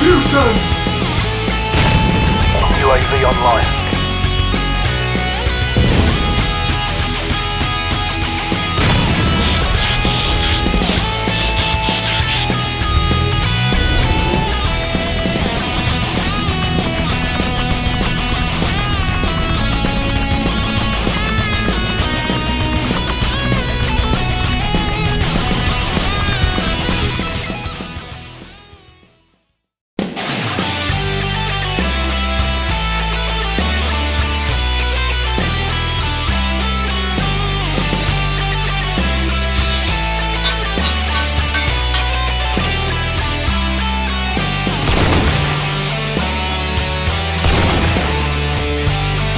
Execution! UAV online.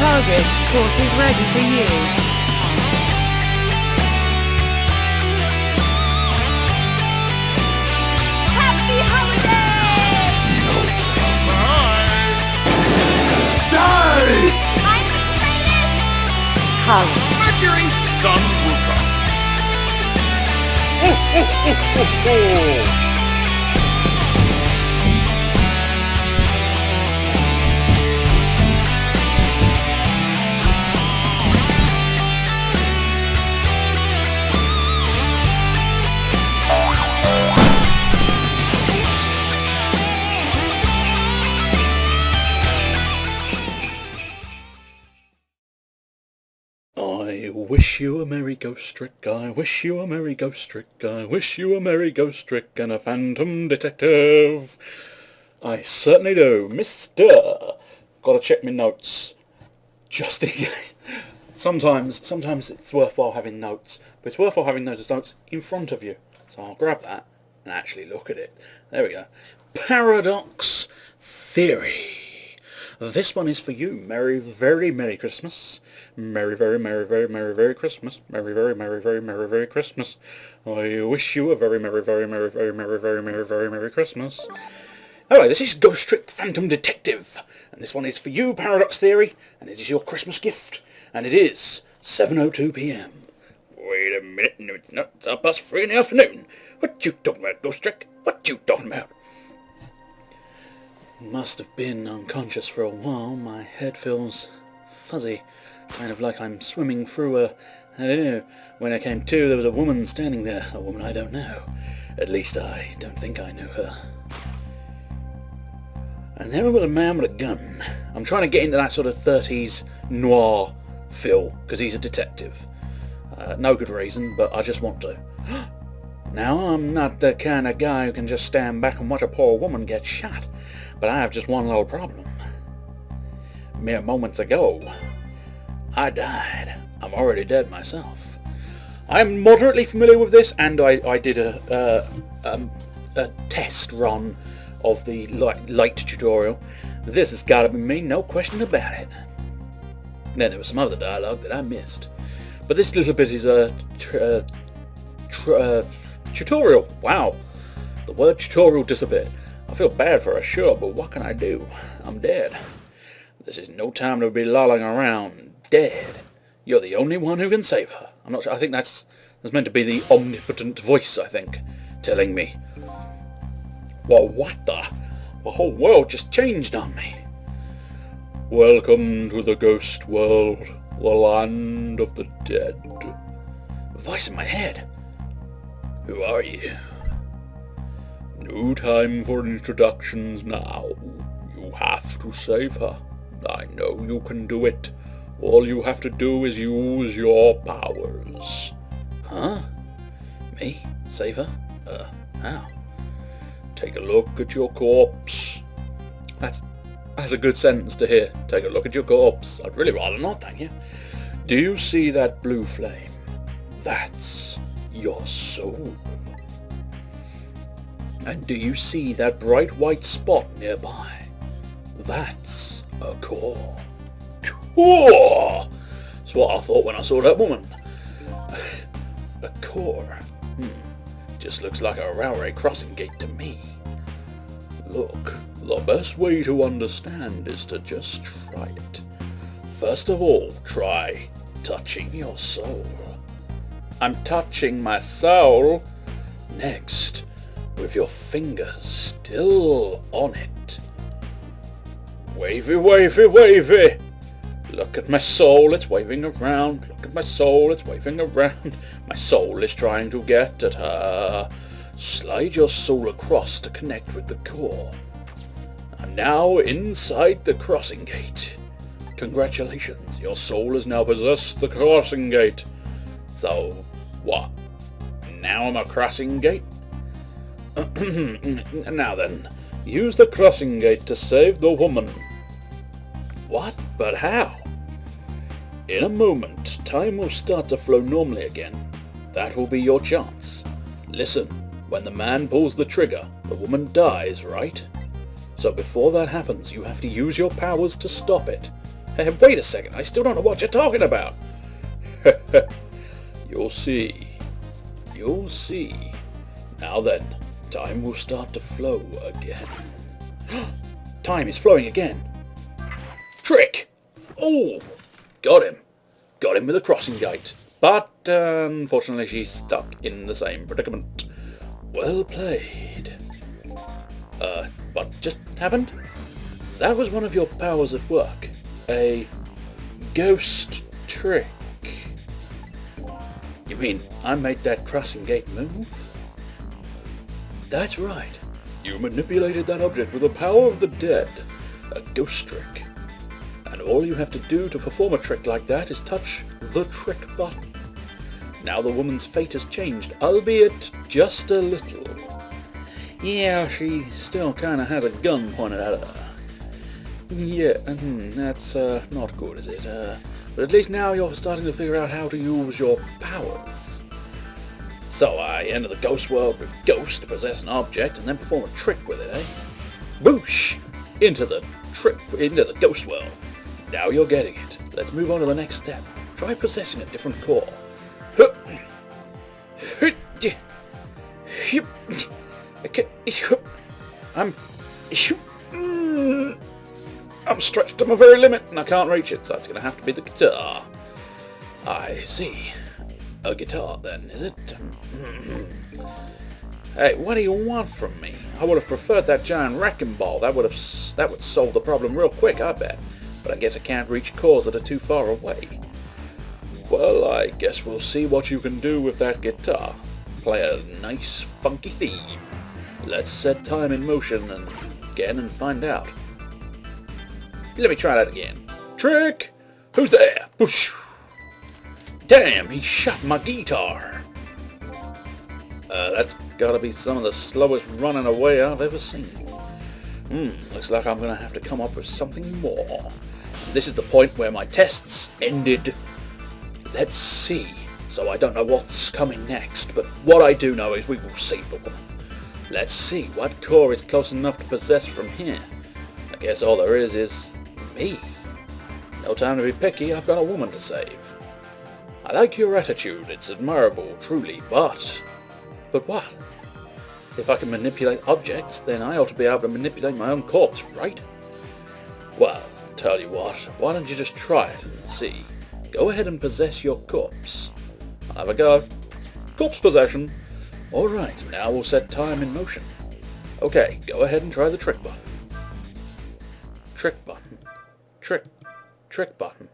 Target course is ready for you. Happy holidays! Die! I'm the greatest! Hug. Mercury, Sun will come. Ho, ho, ho, ho, ho. I wish you a merry ghost trick, I wish you a merry ghost trick, I wish you a merry ghost trick and a phantom detective. I certainly do, mister. Gotta check my notes. Just in case. Sometimes it's worthwhile having notes, but it's worthwhile having those notes in front of you. So I'll grab that and actually look at it. There we go. Paradox Theory. This one is for you. Very Merry Christmas. Merry Christmas. Merry Christmas. I wish you a very Merry Christmas. Hello, this is Ghost Trick Phantom Detective, and this one is for you, Paradox Theory, and it is your Christmas gift, and it is 7:02 p.m. Wait a minute, no it's not, it's 3:30 in the afternoon. What you talking about, Ghost Trick? What you talking about? Must have been unconscious for a while. My head feels fuzzy, kind of like I'm swimming through a... I don't know. When I came to, there was a woman standing there, a woman I don't know. At least I don't think I know her. And there was a man with a gun. I'm trying to get into that sort of 30s noir feel, because he's a detective. No good reason, but I just want to. Now, I'm not the kind of guy who can just stand back and watch a poor woman get shot. But I have just one little problem. Mere moments ago, I died. I'm already dead myself. I'm moderately familiar with this, and I did a test run of the light tutorial. This has got to be me, no question about it. Then there was some other dialogue that I missed. But this little bit is a tutorial. Wow. The word tutorial disappeared. I feel bad for her, sure, but what can I do? I'm dead. This is no time to be lolling around. Dead. You're the only one who can save her. I'm not sure. I think that's meant to be the omnipotent voice, I think, telling me. Well, what the? The whole world just changed on me. Welcome to the ghost world, the land of the dead. A voice in my head. Who are you? No time for introductions now. You have to save her. I know you can do it. All you have to do is use your powers. Huh? Me? Save her? How? Take a look at your corpse. That's a good sentence to hear. Take a look at your corpse. I'd really rather not, thank you. Do you see that blue flame? That's your soul. And do you see that bright white spot nearby? That's a core. Core! That's what I thought when I saw that woman. A core. Just looks like a railway crossing gate to me. Look, the best way to understand is to just try it. First of all, try touching your soul. I'm touching my soul. Next, with your fingers still on it. Wavy, wavy, wavy. Look at my soul, it's waving around. Look at my soul, it's waving around. My soul is trying to get at her. Slide your soul across to connect with the core. I'm now inside the crossing gate. Congratulations, your soul has now possessed the crossing gate. So, what? Now I'm a crossing gate? Now then, use the crossing gate to save the woman. What? But how? In a moment, time will start to flow normally again. That will be your chance. Listen, when the man pulls the trigger, the woman dies, right? So before that happens, you have to use your powers to stop it. Hey, wait a second, I still don't know what you're talking about. You'll see. You'll see. Now then, time will start to flow again. Time is flowing again. Trick! Oh! Got him. Got him with a crossing gate. But, unfortunately, she's stuck in the same predicament. Well played. What just happened? That was one of your powers at work. A ghost trick. You mean I made that crossing gate move? That's right. You manipulated that object with the power of the dead. A ghost trick. And all you have to do to perform a trick like that is touch the trick button. Now the woman's fate has changed, albeit just a little. Yeah, she still kinda has a gun pointed at her. Yeah, that's not good, is it? But at least now you're starting to figure out how to use your powers. So I enter the ghost world with ghost to possess an object and then perform a trick with it, eh? Boosh! Into the ghost world. Now you're getting it. Let's move on to the next step. Try possessing a different core. I'm stretched to my very limit and I can't reach it, so it's going to have to be the guitar. I see. A guitar then, is it? Hey, what do you want from me? I would have preferred that giant wrecking ball. That would solve the problem real quick, I bet. But I guess I can't reach cores that are too far away. Well, I guess we'll see what you can do with that guitar. Play a nice, funky theme. Let's set time in motion again and find out. Let me try that again. Trick! Who's there? Whoosh! Damn, he shot my guitar. That's gotta be some of the slowest running away I've ever seen. Looks like I'm gonna have to come up with something more. This is the point where my tests ended. Let's see. So I don't know what's coming next, but what I do know is we will save the woman. Let's see what core is close enough to possess from here. I guess all there is me. No time to be picky, I've got a woman to save. I like your attitude, it's admirable, truly, but what? If I can manipulate objects, then I ought to be able to manipulate my own corpse, right? Well, tell you what, why don't you just try it and see? Go ahead and possess your corpse. I'll have a go. Corpse possession. Alright, now we'll set time in motion. Okay, go ahead and try the trick button. Trick button. Trick button.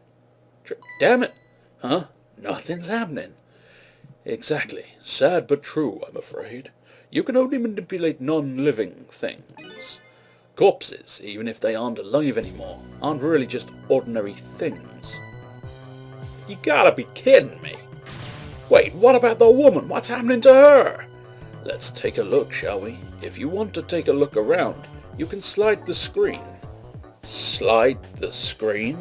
Damn it! Huh? Nothing's happening. Exactly. Sad but true, I'm afraid. You can only manipulate non-living things. Corpses, even if they aren't alive anymore, aren't really just ordinary things. You gotta be kidding me! Wait, what about the woman? What's happening to her? Let's take a look, shall we? If you want to take a look around, you can slide the screen. Slide the screen?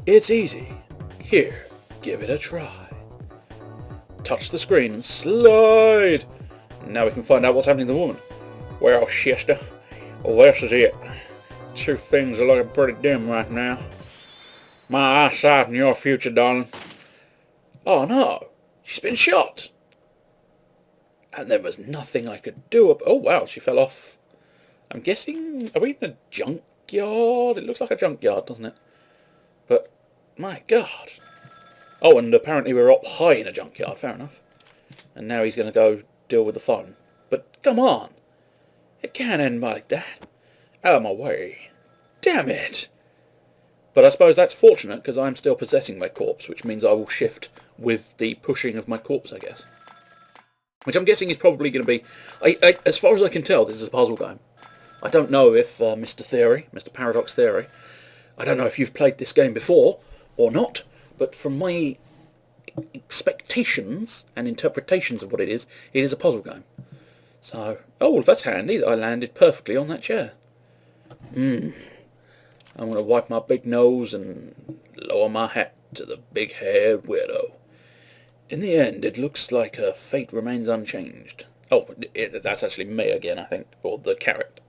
It's easy. Here, give it a try. Touch the screen and slide. Now we can find out what's happening to the woman. Well, sister, this is it. Two things are looking pretty dim right now. My eyesight and your future, darling. Oh no, she's been shot. And there was nothing I could do. Oh wow, she fell off. I'm guessing, are we in a junkyard? It looks like a junkyard, doesn't it? But, my God. Oh, and apparently we're up high in a junkyard, fair enough. And now he's going to go deal with the phone. but come on. It can't end like that. Out of my way. Damn it. But I suppose that's fortunate, because I'm still possessing my corpse, which means I will shift with the pushing of my corpse, I guess. Which I'm guessing is probably going to be... as far as I can tell, this is a puzzle game. I don't know if Mr. Paradox Theory, I don't know if you've played this game before or not, but from my expectations and interpretations of what it is a puzzle game. So, oh, that's handy that I landed perfectly on that chair. I'm going to wipe my big nose and lower my hat to the big-haired weirdo. In the end, it looks like her fate remains unchanged. Oh, that's actually me again, I think, or the carrot.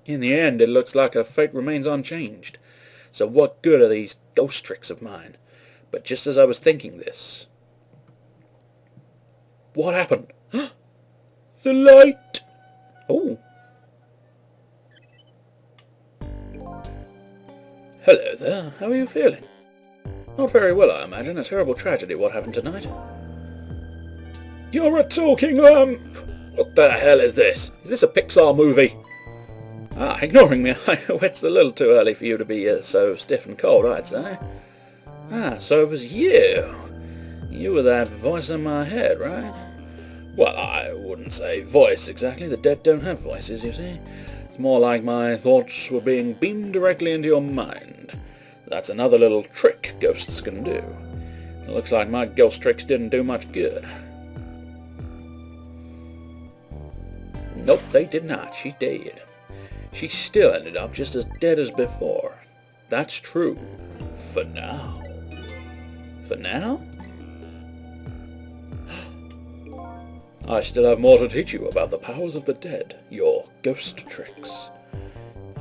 In the end, it looks like her fate remains unchanged. So what good are these ghost tricks of mine? But just as I was thinking this... What happened? The light! Oh. Hello there, how are you feeling? Not very well, I imagine. A terrible tragedy what happened tonight. You're a talking lamp! What the hell is this? Is this a Pixar movie? Ah, ignoring me. It's a little too early for you to be so stiff and cold, I'd say. Ah, so it was you. You were that voice in my head, right? Well, I wouldn't say voice exactly. The dead don't have voices, you see. It's more like my thoughts were being beamed directly into your mind. That's another little trick ghosts can do. It looks like my ghost tricks didn't do much good. Nope, they did not. She did. She still ended up just as dead as before. That's true. For now. For now? I still have more to teach you about the powers of the dead, your ghost tricks.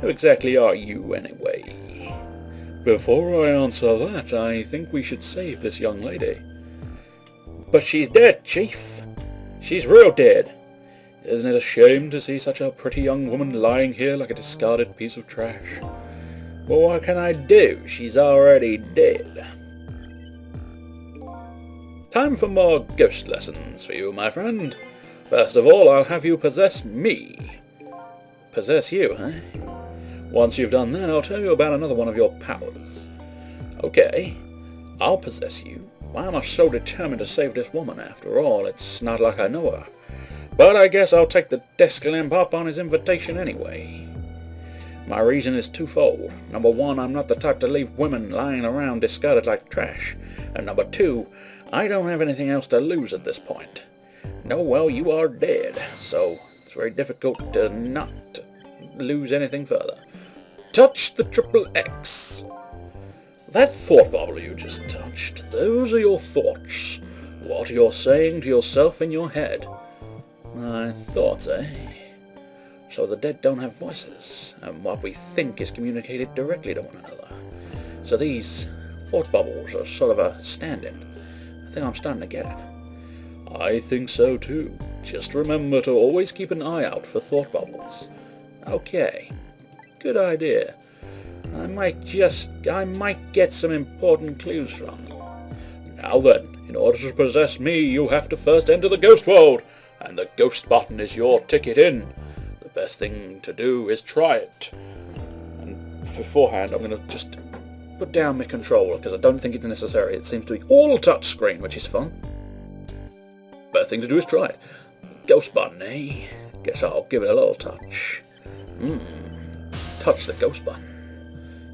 Who exactly are you, anyway? Before I answer that, I think we should save this young lady. But she's dead, Chief. She's real dead. Isn't it a shame to see such a pretty young woman lying here like a discarded piece of trash? Well, what can I do? She's already dead. Time for more ghost lessons for you, my friend. First of all, I'll have you possess me. Possess you, eh? Once you've done that, I'll tell you about another one of your powers. Okay, I'll possess you. Why am I so determined to save this woman? After all, it's not like I know her. But I guess I'll take the desk lamp up on his invitation anyway. My reason is twofold. Number one, I'm not the type to leave women lying around discarded like trash. And number two, I don't have anything else to lose at this point. No, well, you are dead, so it's very difficult to not lose anything further. Touch the triple X. That thought bubble you just touched, those are your thoughts. What you're saying to yourself in your head. My thoughts, eh? So the dead don't have voices, and what we think is communicated directly to one another. So these thought bubbles are sort of a stand-in. I think I'm starting to get it. I think so too. Just remember to always keep an eye out for thought bubbles. Okay, good idea. I might get some important clues from them. Now then, in order to possess me, you have to first enter the ghost world, and the ghost button is your ticket in. The best thing to do is try it. And beforehand, I'm going to just put down my controller, because I don't think it's necessary. It seems to be all touchscreen, which is fun. Best thing to do is try it. Ghost button, eh? Guess I'll give it a little touch. Touch the ghost button.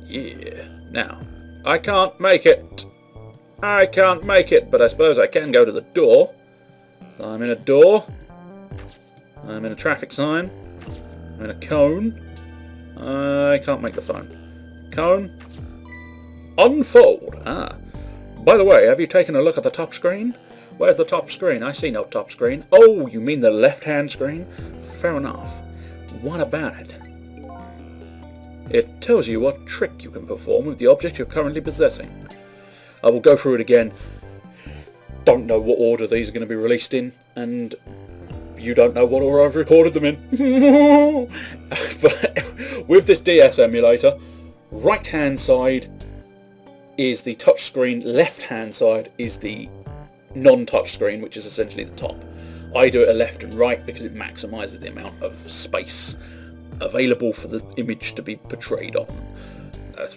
Yeah. Now, I can't make it. I can't make it, but I suppose I can go to the door. So I'm in a door. I'm in a traffic sign. I'm in a cone. I can't make the phone. Cone. Unfold. Ah. By the way, have you taken a look at the top screen? Where's the top screen? I see no top screen. Oh, you mean the left-hand screen? Fair enough. What about it? It tells you what trick you can perform with the object you're currently possessing. I will go through it again. Don't know what order these are going to be released in, and you don't know what order I've recorded them in. But with this DS emulator, right-hand side is the touch screen, left-hand side is the non-touch screen, which is essentially the top. I do it a left and right because it maximises the amount of space available for the image to be portrayed on.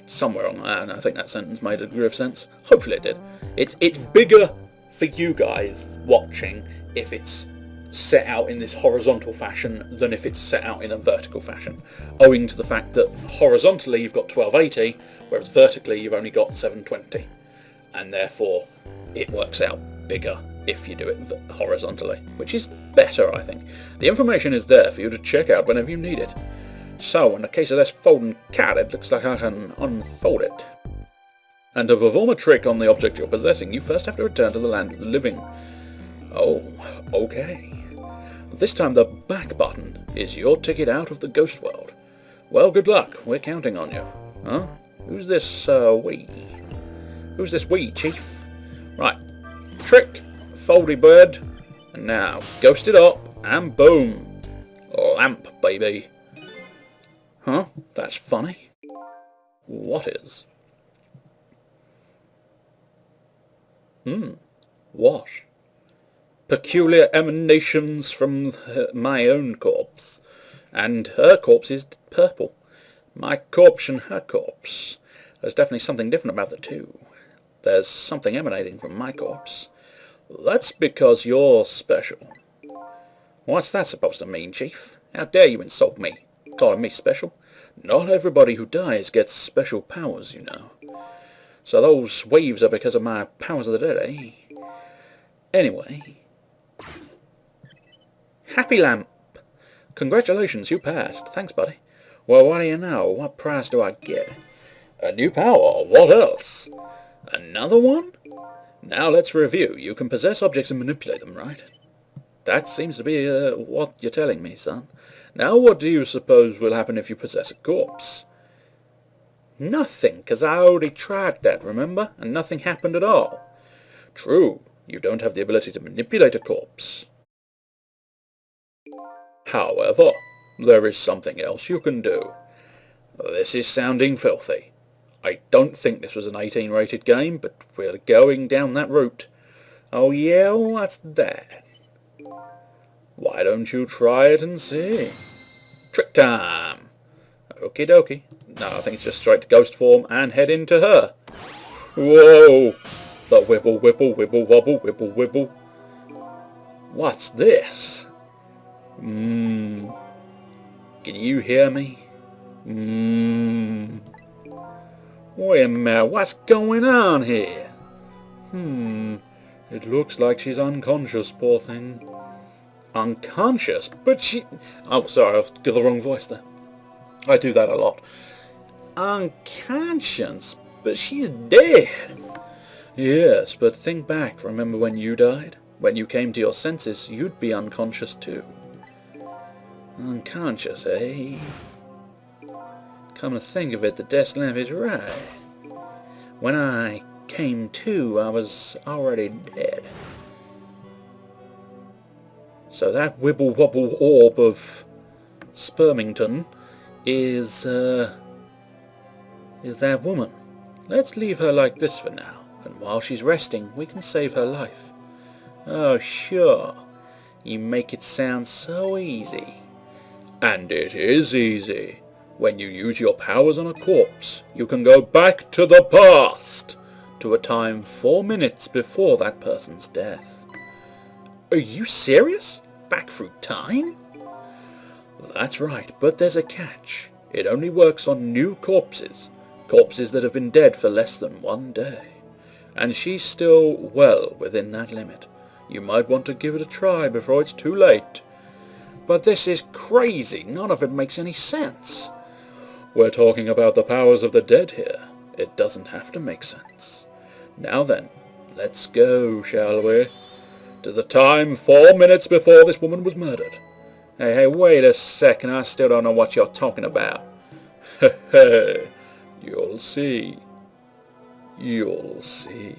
Somewhere on that, and I think that sentence made a degree of sense. Hopefully it did. It's bigger for you guys watching if it's set out in this horizontal fashion than if it's set out in a vertical fashion, owing to the fact that horizontally you've got 1280, whereas vertically you've only got 720, and therefore it works out bigger if you do it horizontally, which is better, I think. The information is there for you to check out whenever you need it. So, in the case of this folding cat, it looks like I can unfold it. And to perform a trick on the object you're possessing, you first have to return to the land of the living. Oh, okay. This time the back button is your ticket out of the ghost world. Well, good luck. We're counting on you. Huh? Who's this, we? Who's this we, Chief? Right. Trick, foldy bird. And now, ghost it up, and boom. Lamp, baby. Huh? That's funny. What is? What? Peculiar emanations from my own corpse. And her corpse is purple. My corpse and her corpse. There's definitely something different about the two. There's something emanating from my corpse. That's because you're special. What's that supposed to mean, Chief? How dare you insult me, calling me special? Not everybody who dies gets special powers, you know. So those waves are because of my powers of the dead, eh? Anyway. Happy Lamp! Congratulations, you passed. Thanks, buddy. Well, what do you know? What prize do I get? A new power. What else? Another one? Now let's review. You can possess objects and manipulate them, right? That seems to be what you're telling me, son. Now what do you suppose will happen if you possess a corpse? Nothing, because I already tried that, remember? And nothing happened at all. True, you don't have the ability to manipulate a corpse. However, there is something else you can do. This is sounding filthy. I don't think this was an 18-rated game, but we're going down that route. Oh yeah, what's that? Why don't you try it and see? Trick time! Okie dokie. No, I think it's just straight to ghost form and head into her. Whoa! The wibble, wibble, wibble, wobble, wibble, wibble. What's this? Can you hear me? Wait a minute, what's going on here? It looks like she's unconscious, poor thing. Unconscious? But she... Oh, sorry, I've got the wrong voice there. I do that a lot. Unconscious? But she's dead. Yes, but think back. Remember when you died? When you came to your senses, you'd be unconscious too. Unconscious, eh? Come to think of it, the desk lamp is right. When I came to, I was already dead. So that wibble-wobble orb of Spermington is that woman. Let's leave her like this for now, and while she's resting, we can save her life. Oh, sure. You make it sound so easy. And it is easy. When you use your powers on a corpse, you can go back to the past, to a time 4 minutes before that person's death. Are you serious? Back through time? That's right, but there's a catch. It only works on new corpses, corpses that have been dead for less than 1 day. And she's still well within that limit. You might want to give it a try before it's too late. But this is crazy. None of it makes any sense. We're talking about the powers of the dead here. It doesn't have to make sense. Now then, let's go, shall we? To the time 4 minutes before this woman was murdered. Hey, wait a second. I still don't know what you're talking about. You'll see. You'll see.